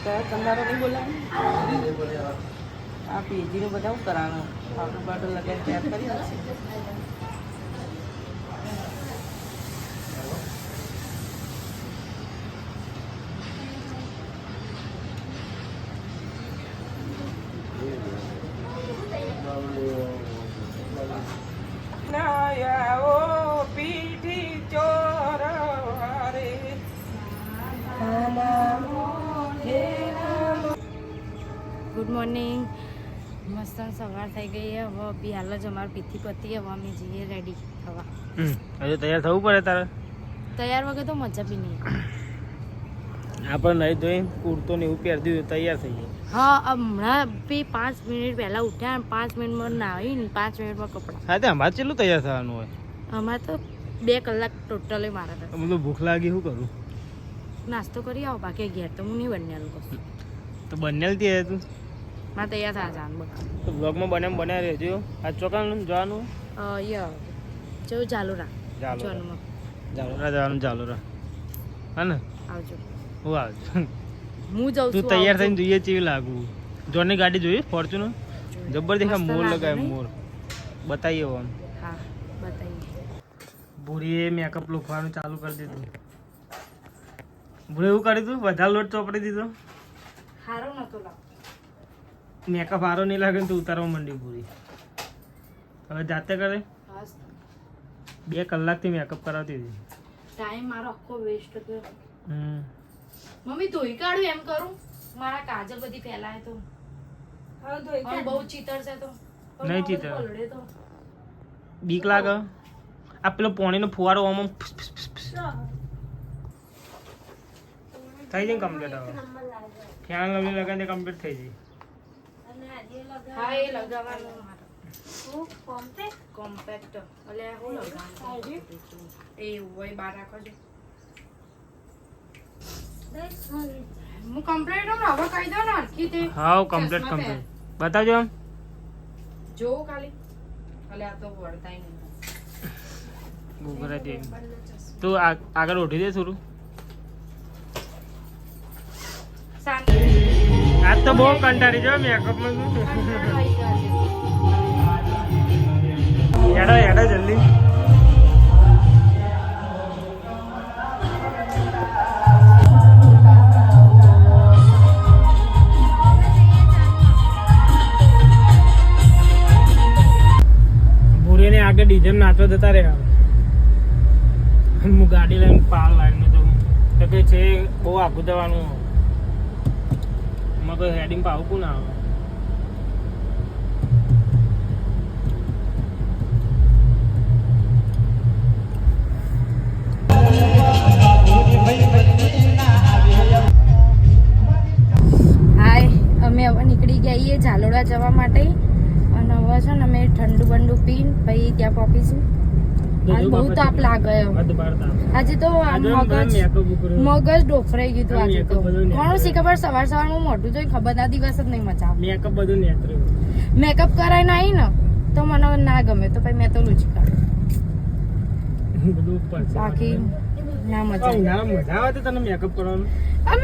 કંદારો નહીં બોલાવે આ પીજીનું બધા હું કરાવવાનું પાવડર બાવડર લગાવીને તૈયાર કરી આવશે. પીઠી ચોર રે ગુડ મોર્નિંગ. મસ્ત સવાર થઈ ગઈ છે. હવે બી હાલ જ અમારે પીથી પતી. હવે અમે જઈએ રેડી થવા. હજુ તૈયાર થવું પડે તારે? તૈયાર વગર તો મજા બી નહીં. આપણે નહીં ધોઈ કુર્તો ને એવું પહેરી દીધું તૈયાર થઈ જાય. હા હમણાં બી 5 મિનિટ પહેલા ઉઠ્યા અને 5 મિનિટમાં નાહીને 5 મિનિટમાં કપડાં. હા તે અમારે કેટલું તૈયાર થવાનું હોય? અમારે તો 2 કલાક ટોટલી મારા પાસે. મને ભૂખ લાગી શું કરું? નાસ્તો કરી આવો બાકી ઘેર તો હું નહીં બનેલું કશું. તો બનેલ ત્યાં તું મારે તૈયાર થયા જવાનું બધા. તો બ્લોગમાં બનાવી રહેજો. આ ચોકાનું જવાનું જો ચાલુ રાખ. જાલોરા જવાનું જાલોરા હા ને આવજો. હું આવજો. હું જાઉં તું છું. તૈયાર થઈને જોઈએ કેવી લાગુ? જોની ગાડી જોઈએ ફોર્ચ્યુનર જબર દેખા મસ્ત મોર લાગે લગાય નહીં? મોર બતાવીએ આમ. હા બતાવીએ. ભૂરીએ મેકઅપ લખવાનું ચાલુ કરી દીધું. ભૂરી એવું કરી તું વધારે લોટ ચોપડી દીધો. સારો નતો લાગ. મેકઅપ સારો નહીં લાગે ને તો ઉતારવા માંડી ભૂરી. હવે જાતે કરે. 2 કલાકથી મેકઅપ કરાવતી હતી. ટાઈમ મારો આખો વેસ્ટ ગયો. મમ્મી ધોઈ કાઢું એમ કરું. મારા કાજલ બધી ફેલાય તો હવે ધોઈ કાઢ. બહુ ચીતર છે તો નહીં ચીતર. પલળે તો બીક લાગે. આ પેલો પાણીનો ફુવારો આમ થઈ જાય કમ્પ્લીટ. હવે ફેન લગી લગાવીને કમ્પ્લીટ થઈ જાય. હા એ લગાવવાનું મારે. કોમ્પેક્ટ એટલે હું લગાવવાનું એ હોય બહાર રાખો છો. હું કમ્પ્લીટ હું હવે કહી દો ને હરખી તે. હા કમ્પ્લીટ કમ્પ્લીટ બતાવજો આમ. જો ખાલી એટલે આ તો વળતાય નહીં. ગુજરાતી તું આગળ ઉઠી દે થોડું. આજ તો બહુ કંટાળી જાવ મેકઅપમાં. હેડો હેડો જલ્દી. ભૂરીને આગળ ડીજે નાચવા જતા રહ્યા. હું ગાડી લઈને પાર લાવીને જઉં તો કે છે બહુ આઘું જવાનું. એમાં કોઈ હેડિંગ પાવું કોણ આવે? હાય અમે હવે નીકળી ગયા ઝાલોડા જવા માટે. અને હવે છે ને અમે ઠંડુ બંડુ પીને પછી ત્યાં પહોંચીશું. આજ બહુ તાપ લાગે. આજે તો મગજ ડોફરાઈ ગયું હતું. આજે તો કોણ શી ખબર સવાર સવારમાં મોઢું જોઈ ખબર ના દિવસ જ નહીં મજા આવે. મેકઅપ બધું નેતર્યું. મેકઅપ કરાય નહીં ને તો મને ના ગમે તો પછી મેં તો લૂછી કાઢું. બધું ઉપર છે. બાકી ના મજા આવે. મજા આવે તને મેકઅપ કરવાનું? આમ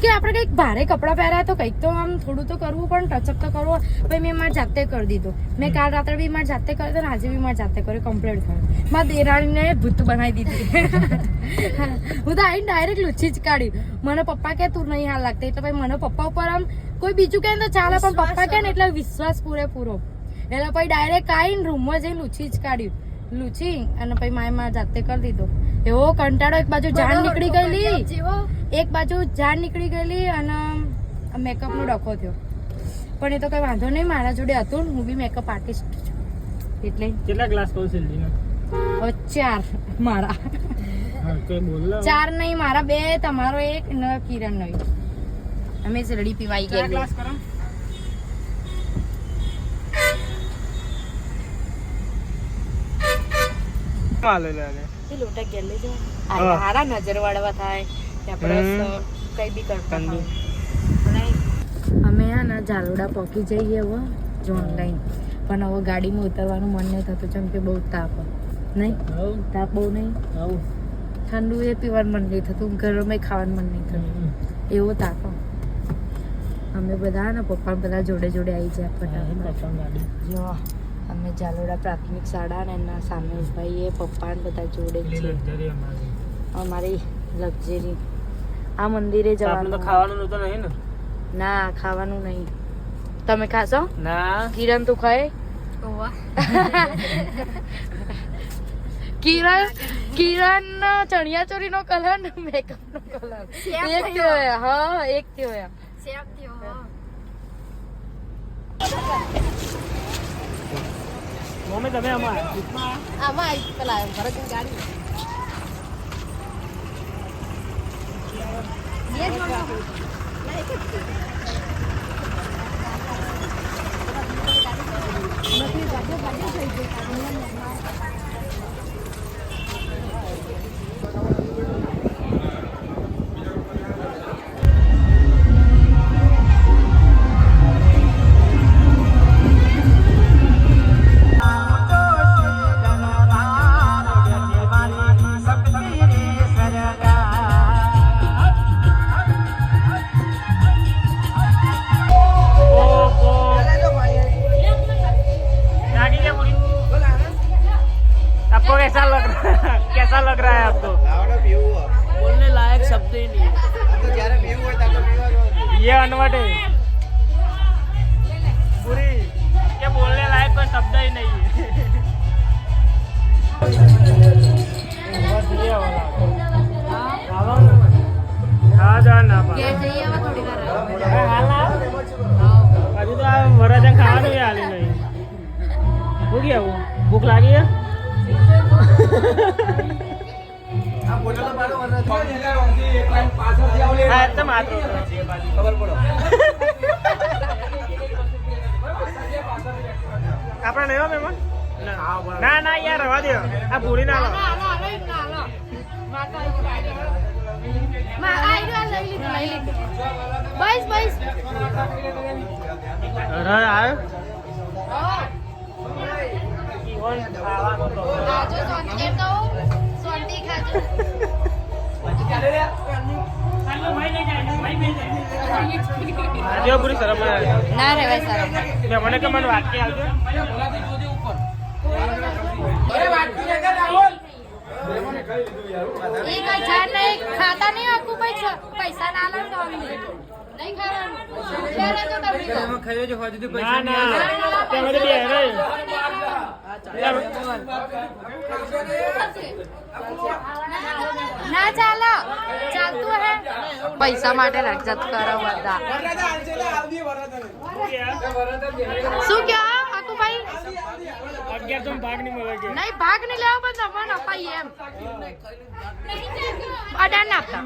કે આપણે કંઈક ભારે કપડાં પહેર્યા તો કંઈક તો આમ થોડું તો કરવું પણ ટચઅપ તો કરવો. પછી મેં મારે જાતે કરી દીધો. મેં કાલ રાત્રે બી મારે જાતે કર્યો અને આજે બી મારે જાતે કર્યો. કમ્પ્લીટ થયો. મારા દેરાણીને ભૂત બનાવી દીધી. હું તો આવીને ડાયરેક્ટ લૂછી જ કાઢી. મને પપ્પા કે તું નહીં હાલ લાગતી એટલે પછી મને પપ્પા ઉપર આમ કોઈ બીજું કહે તો ચાલે પણ પપ્પા કહે ને એટલે વિશ્વાસ પૂરેપૂરો. એટલે પછી ડાયરેક્ટ આવીને રૂમમાં જઈને લૂછી જ કાઢ્યું. લૂછી અને પછી મારે જાતે કરી દીધો. એવો કંટાળો. એક બાજુ જાન નીકળી ગયેલી અને મેકઅપનો ડખો થયો. પણ એ તો કઈ વાંધો નહીં. મારા જોડે હતું હું બી મેકઅપ આર્ટિસ્ટ છું એટલે. કેટલા ગ્લાસ કહું સિલ્ડીના? 4 મારા. 4 નહીં મારા 2, તમારો 1 ને કિરણ નો 1. અમે શેરડી પીવાઈ ગયા. ગ્લાસ કરો. હાલે લે એ લોટા કે લઈ જાવ. આ હારા નજર વાળવા થાય આપણે કઈ બી કરતા અમે આ ના ઝાલોડા પહોંચી જઈએ હવે જો ઓનલાઈન. પણ હવે ગાડીમાં ઉતરવાનું મન નહીં થતું કેમ કે બહુ તાપ નહીં. તાપ બહુ નહીં. ઠંડુ એ પીવાનું મન નહીં થતું. ગરમ ખાવાનું મન નહીં થતું. એવો તાપ. અમે બધા ને પપ્પા બધા જોડે જોડે આવી જાય ફટાફટ પપ્પા ગાડી જો અમે જાલોડા પ્રાથમિક શાળા ને એના સામે ભાઈ એ પપ્પા ને બધા જોડે જ છે લક્ઝરી અમારી અમારી લક્ઝરી આ મંદિરે આપણે તો જવાનું ખાવાનું નહોતું નહીં ને ના ખાવાનું નહીં તમે ખાશો ના કિરણ તું ખાય કિરણ ચણિયા ચોરી નો કલર ને મેકઅપ નો કલર એક થયો હા એક થયો મમ્મી તમે આમાં આમાં પેલા ભરત ગાડી आपको कैसा लग रहा है आपको बोलने लायक शब्द ही नहीं ये अनवट है पूरी ये बोलने लायक कोई शब्द ही नहीं है ना अभी तो वराजन खावा भी हाली नहीं हो गया वो भूख लगी है આપણે નહીં હો મહેમાન ના ના યાર રવા દો આ પૂરી ના લો જો પૂરી શરમ ના રેવાય સારા મેં મને કે મને વાત કે આવજો એ કઈ ચાર નહીં ખાતા નહીં આખું પૈસા ના લો તો નહીં ખાવાનું ના ના તે મને બે રે ના ચાલો ચાલતું હે પૈસા માટે રક્ષત કરો બધા શું ક્યાં આકુભાઈ 11 ભાગ નહીં મળે કે નહીં ભાગ નહીં લેવો પણ તમને અપાઈએ એમ દાન આપતા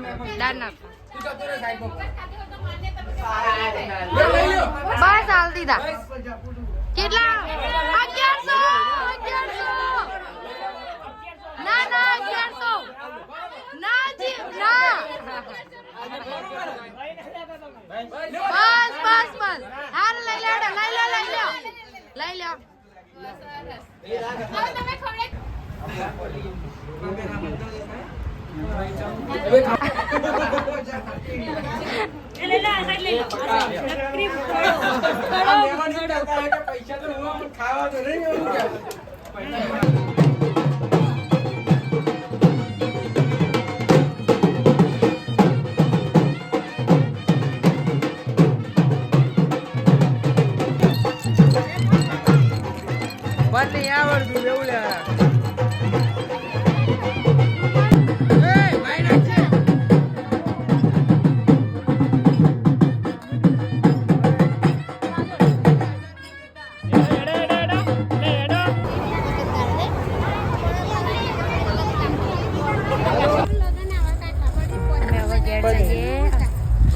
બસ હાલ દીધા કેટલા 1100 ના ના 1100 ના જી ના બસ હાલ લઈ લે તમે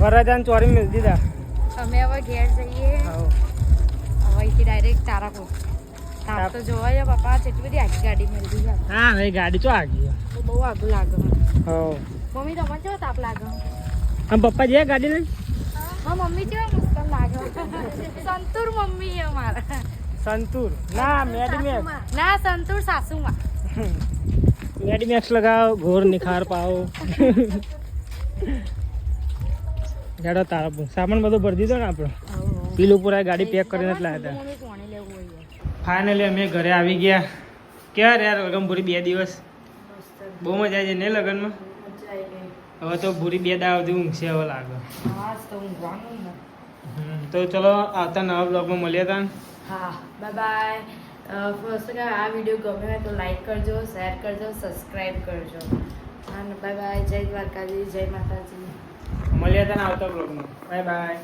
વરાજાન ચોરી મિલ દીધા અમે હવે ઘેર જઈએ હવે અહીંથી ડાયરેક્ટ તારાપુર તાપ તો જોવાય પપ્પા કેટલી બધી આખી ગાડી મળી છે હા ભાઈ ગાડી ચો આગી તો બહુ આગું લાગે હો મમ્મી તમને કેવો તાપ લાગે આમ પપ્પા જે ગાડી લઈ હા મમ્મી કેવા મસ્ત લાગે સંતૂર મમ્મી છે અમારા સંતૂર ના મેડીમેક્સ ના સંતૂર સાસુમાં મેડીમેક્સ लगाओ घोर निखार पाओ જાડો તારા સામાન બધો ભરી દીધો ને આપણો પીલું પૂરા ગાડી પેક કરીને જ લાવ્યા હતા. પાણી લેવું હોય ફાઇનલી અમે ઘરે આવી ગયા. ક્યાં યાર લગનપુરી 2 દિવસ બહુ મજા આવી જાય ને લગનમાં. મજા આવી ગઈ. હવે તો ભૂરી 2 દાવ સુધી ઊંઘશે હવે લાગે. હા તો ઊંઘવાનું ને. તો ચલો આવતા નવા બ્લોગમાં મળીએ તા. હા બાય બાય. ફર્સ્ટ આ વિડીયો ગમે હોય તો લાઈક કરજો, શેર કરજો, સબસ્ક્રાઈબ કરજો. અને બાય બાય. જય દ્વારકાજી, જય માતાજી. મળીએ તા આવતા બ્લોગમાં. Bye bye.